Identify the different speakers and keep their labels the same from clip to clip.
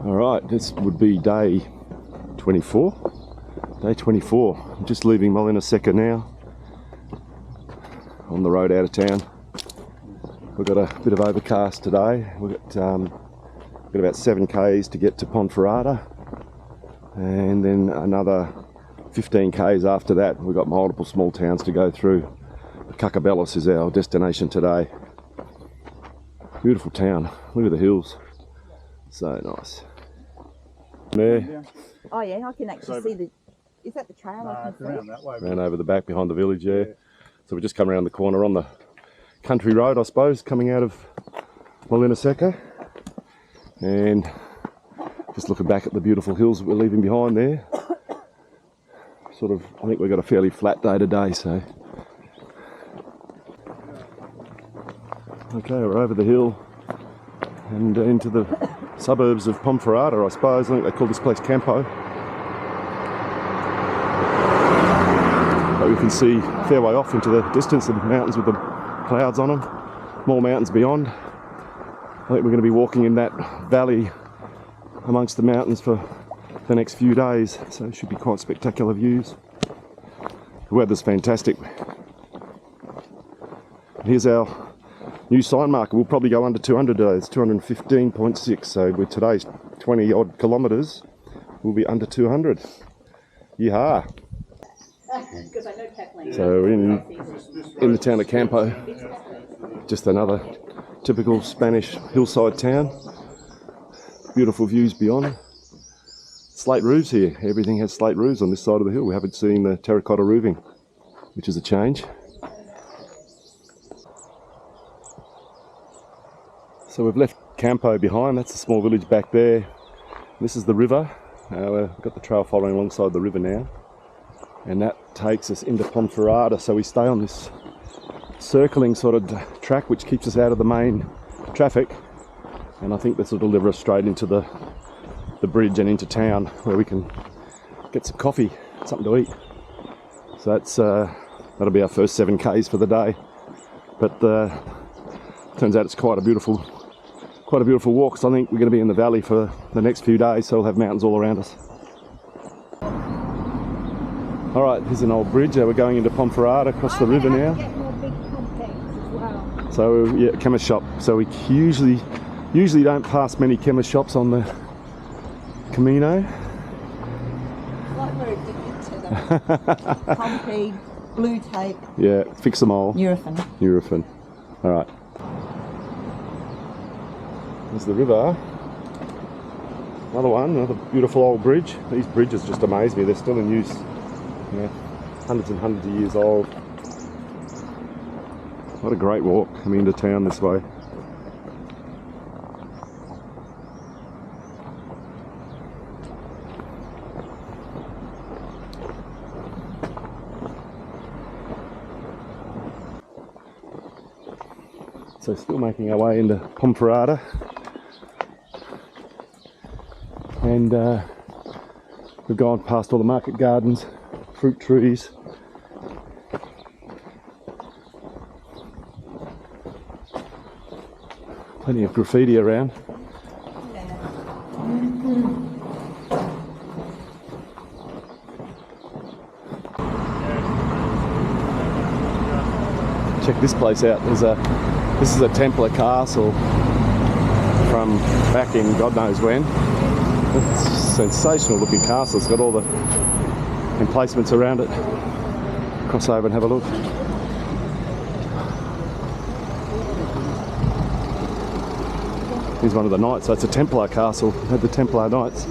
Speaker 1: Alright, this would be day 24. Day 24. I'm just leaving Molinaseca now. On the road out of town. We've got a bit of overcast today. We've got about 7 k's to get to Ponferrada. And then another 15 k's after that. We've got multiple small towns to go through. Cacobelos is our destination today. Beautiful town. Look at the hills. So nice. There.
Speaker 2: Oh yeah, I can actually see the... Is that the trail? I can
Speaker 3: around that way.
Speaker 1: Around over the back behind the village, yeah. So we just come around the corner on the country road, I suppose, coming out of Molinaseca. And just looking back at the beautiful hills that we're leaving behind there. Sort of, I think we've got a fairly flat day today, so. Okay, we're over the hill and into the suburbs of Ponferrada, I suppose. I think they call this place Campo. But we can see a fair way off into the distance the mountains with the clouds on them. More mountains beyond. I think we're going to be walking in that valley amongst the mountains for the next few days, so it should be quite spectacular views. The weather's fantastic. Here's our new sign marker. We'll probably go under 200 today. It's 215.6, so with today's 20 odd kilometres, we'll be under 200. Yeehaw! So we're in the town of Campo, just another typical Spanish hillside town. Beautiful views beyond. Slate roofs here. Everything has slate roofs on this side of the hill. We haven't seen the terracotta roofing, which is a change. So we've left Campo behind. That's a small village back there. This is the river. We've got the trail following alongside the river now. And that takes us into Ponferrada, so we stay on this circling sort of track which keeps us out of the main traffic, and I think this will deliver us straight into the bridge and into town where we can get some coffee, something to eat. So that's that'll be our first 7 k's for the day, but turns out it's quite a beautiful walk. So I think we're going to be in the valley for the next few days, so we'll have mountains all around us. Alright, here's an old bridge. We're going into Ponferrada across the river now. So yeah, chemist shop. So we usually don't pass many chemist shops on the Camino.
Speaker 2: Like we're addicted to them. Concrete, blue tape.
Speaker 1: Yeah, fix them all.
Speaker 2: Nurofen.
Speaker 1: Alright. There's the river. Another beautiful old bridge. These bridges just amaze me. They're still in use. Yeah, hundreds and hundreds of years old. What a great walk coming into town this way. So still making our way into Ponferrada. And we've gone past all the market gardens, fruit trees. Plenty of graffiti around. Check this place out. This is a Templar castle from back in God knows when. It's a sensational looking castle. It's got all the emplacements around it. Cross over and have a look. Here's one of the knights. So it's a Templar castle. Had the Templar knights.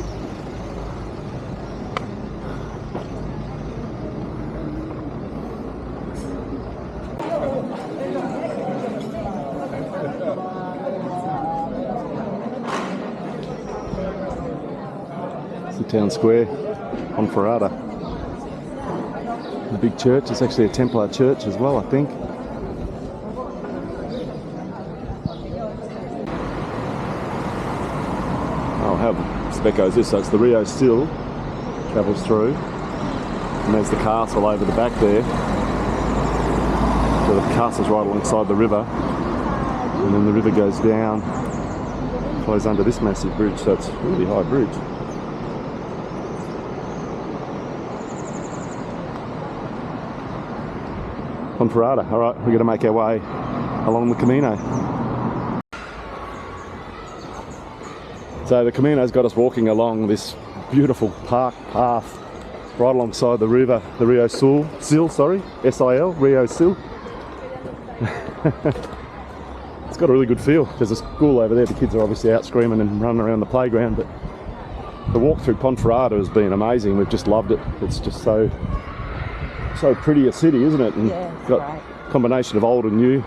Speaker 1: It's the town square, Ponferrada. The big church. It's actually a Templar church as well, I think. How specco is this? So it's the Rio Sil, travels through, and there's the castle over the back there. So the castle's right alongside the river, and then the river goes down flows under this massive bridge, so it's a really high bridge. Ponferrada. All right, we're going to make our way along the Camino. So the Camino's got us walking along this beautiful park path right alongside the river, the Rio Sil, S-I-L, Rio Sil. It's got a really good feel. There's a school over there. The kids are obviously out screaming and running around the playground, but the walk through Ponferrada has been amazing. We've just loved it. It's just so pretty a city, isn't it? And
Speaker 2: yeah, it's
Speaker 1: got
Speaker 2: great.
Speaker 1: a combination of old and new.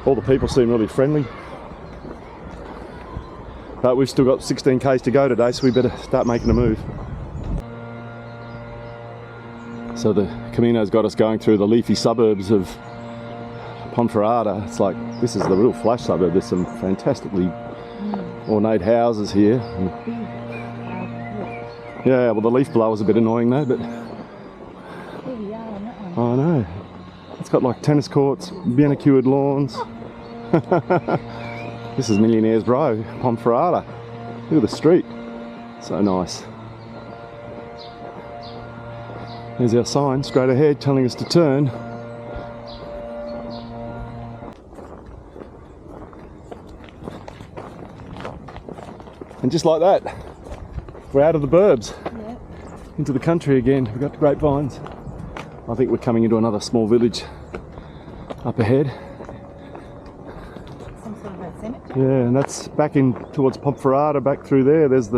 Speaker 1: All the people seem really friendly. But we've still got 16 k's to go today, so we better start making a move. So the Camino's got us going through the leafy suburbs of Ponferrada. It's like, this is the real flash suburb. There's some fantastically ornate houses here. And yeah, well, the leaf blower's a bit annoying though, but I know. It's got like tennis courts, manicured lawns. This is Millionaire's Row, Ponferrada. Look at the street. So nice. There's our sign straight ahead telling us to turn. And just like that, we're out of the burbs. Yep. Into the country again. We've got the grapevines. I think we're coming into another small village up ahead.
Speaker 2: Some sort of a cemetery?
Speaker 1: Yeah, and that's back in towards Ponferrada, back through there. There's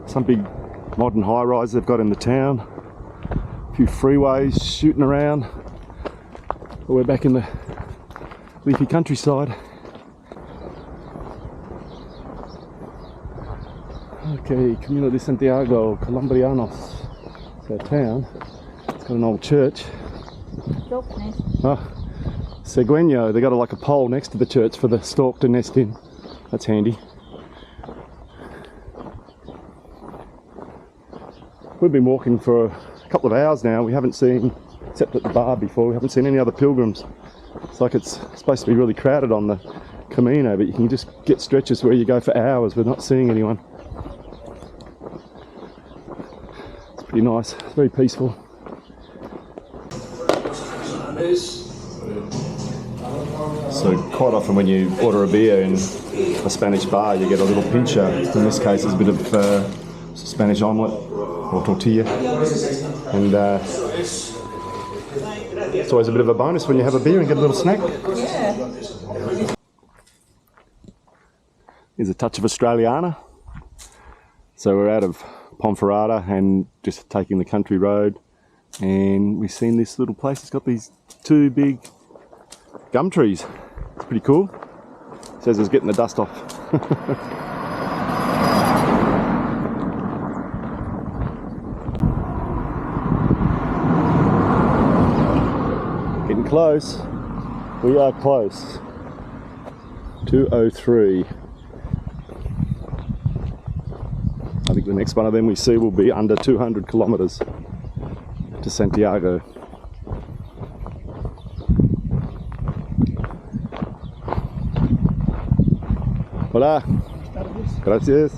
Speaker 1: some big modern high-rise they've got in the town. A few freeways shooting around. But we're back in the leafy countryside. Okay, Camino De Santiago, Colombianos. It's our town. It's got an old church. Oh, Segueño. They got like a pole next to the church for the stork to nest in. That's handy. We've been walking for a couple of hours now. We haven't seen, except at the bar before, we haven't seen any other pilgrims. It's like it's supposed to be really crowded on the Camino, but you can just get stretches where you go for hours with not seeing anyone. It's pretty nice. It's very peaceful. So quite often when you order a beer in a Spanish bar, you get a little pincher. In this case, it's a bit of Spanish omelette or tortilla, and it's always a bit of a bonus when you have a beer and get a little snack.
Speaker 2: Yeah.
Speaker 1: Here's a touch of Australiana. So we're out of Ponferrada and just taking the country road, and we've seen this little place. It's got these two big gum trees. It's pretty cool. It says it's getting the dust off. Getting close. We are close. 203. I think the next one of them we see will be under 200 kilometers to Santiago. Hola. Gracias.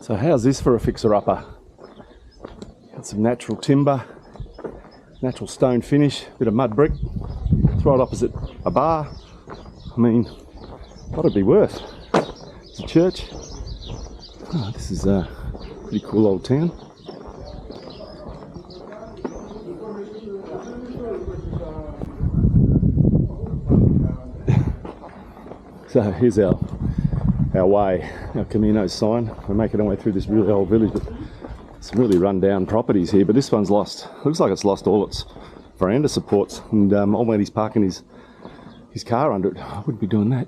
Speaker 1: So how's this for a fixer-upper? Got some natural timber, natural stone finish, bit of mud brick. It's right opposite a bar. I mean, what would it be worth? It's a church. Oh, this is a pretty cool old town. So here's our way, our Camino sign. We're making our way through this really old village, but some really run down properties here. But this one's lost, looks like it's lost all its veranda supports, and old man, he's parking his car under it. I wouldn't be doing that.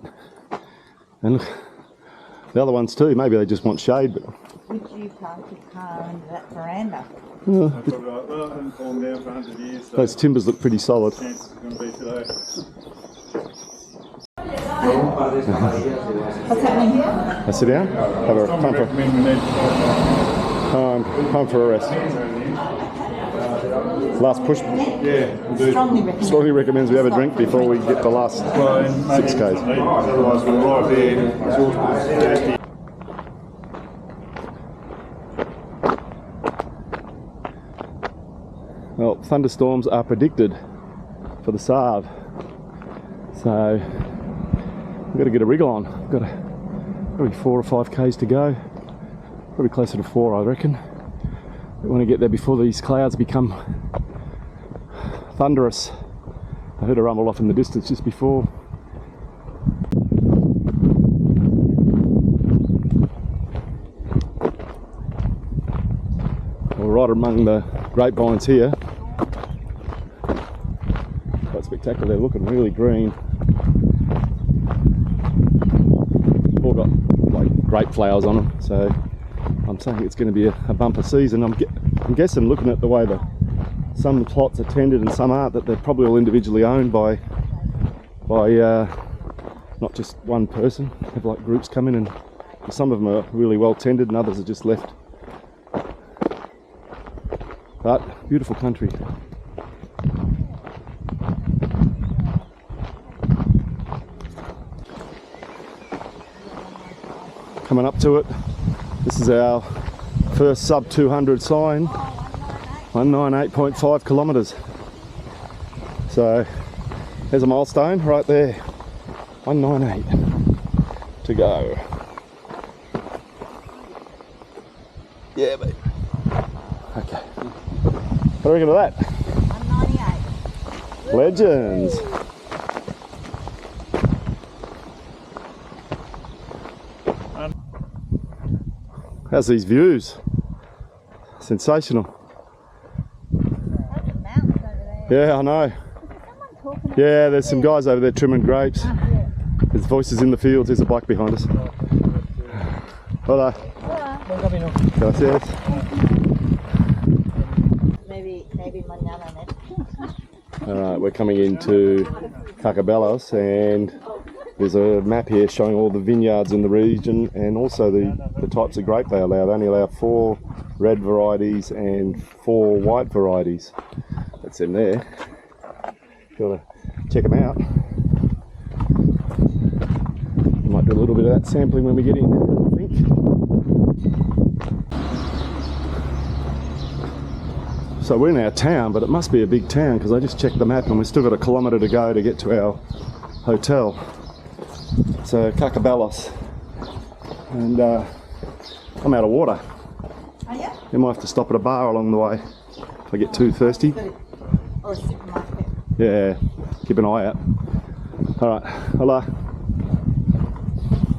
Speaker 1: And look, the other ones too, maybe they just want shade. But
Speaker 2: would you park your car under that veranda?
Speaker 3: Hasn't fallen down for 100 years. So
Speaker 1: those timbers look pretty solid.
Speaker 3: chance it's going to be today.
Speaker 2: What's happening here?
Speaker 1: Now sit down. Have a time for a rest. Last push.
Speaker 3: Yeah,
Speaker 1: Strongly recommends we have a drink before we get the last 6 Ks.
Speaker 3: Otherwise, we're right there.
Speaker 1: Well, thunderstorms are predicted for the Save, so we've got to get a wriggle on. We've got probably 4 or 5 Ks to go, probably closer to 4 I reckon. We want to get there before these clouds become thunderous. I heard a rumble off in the distance just before. We're right among the grapevines here. Quite spectacular, they're looking really green. All got like grape flowers on them, so I'm saying it's going to be a bumper season. I'm guessing, looking at the way some plots are tended and some aren't, that they're probably all individually owned by not just one person. They have like groups come in, and some of them are really well tended and others are just left. But beautiful country. Coming up to it. This is our first sub 200 sign. 198.5 kilometres. So there's a milestone right there. 198 to go. Yeah, babe. Okay. What do you reckon of that?
Speaker 2: 198.
Speaker 1: Legends. How's these views? Sensational.
Speaker 2: That's the mountains over there.
Speaker 1: Yeah, I know.
Speaker 2: Is there someone talking?
Speaker 1: Yeah, there's some guys over there trimming grapes.
Speaker 2: Yeah.
Speaker 1: There's voices in the fields. There's a bike behind us. Hola. Gracias.
Speaker 2: Maybe mañana next.
Speaker 1: Alright, we're coming into Cacobelos, and there's a map here showing all the vineyards in the region and also the types of grape they allow. They only allow 4 red varieties and 4 white varieties. That's them there. Gotta check them out. Might do a little bit of that sampling when we get in, I think. So we're in our town, but it must be a big town because I just checked the map and we've still got 1 kilometre to go to get to our hotel. So Cacobelos, and I'm out of water.
Speaker 2: Oh yeah?
Speaker 1: You might have to stop at a bar along the way if I get too thirsty.
Speaker 2: Or a supermarket.
Speaker 1: Yeah, keep an eye out. Alright, hola.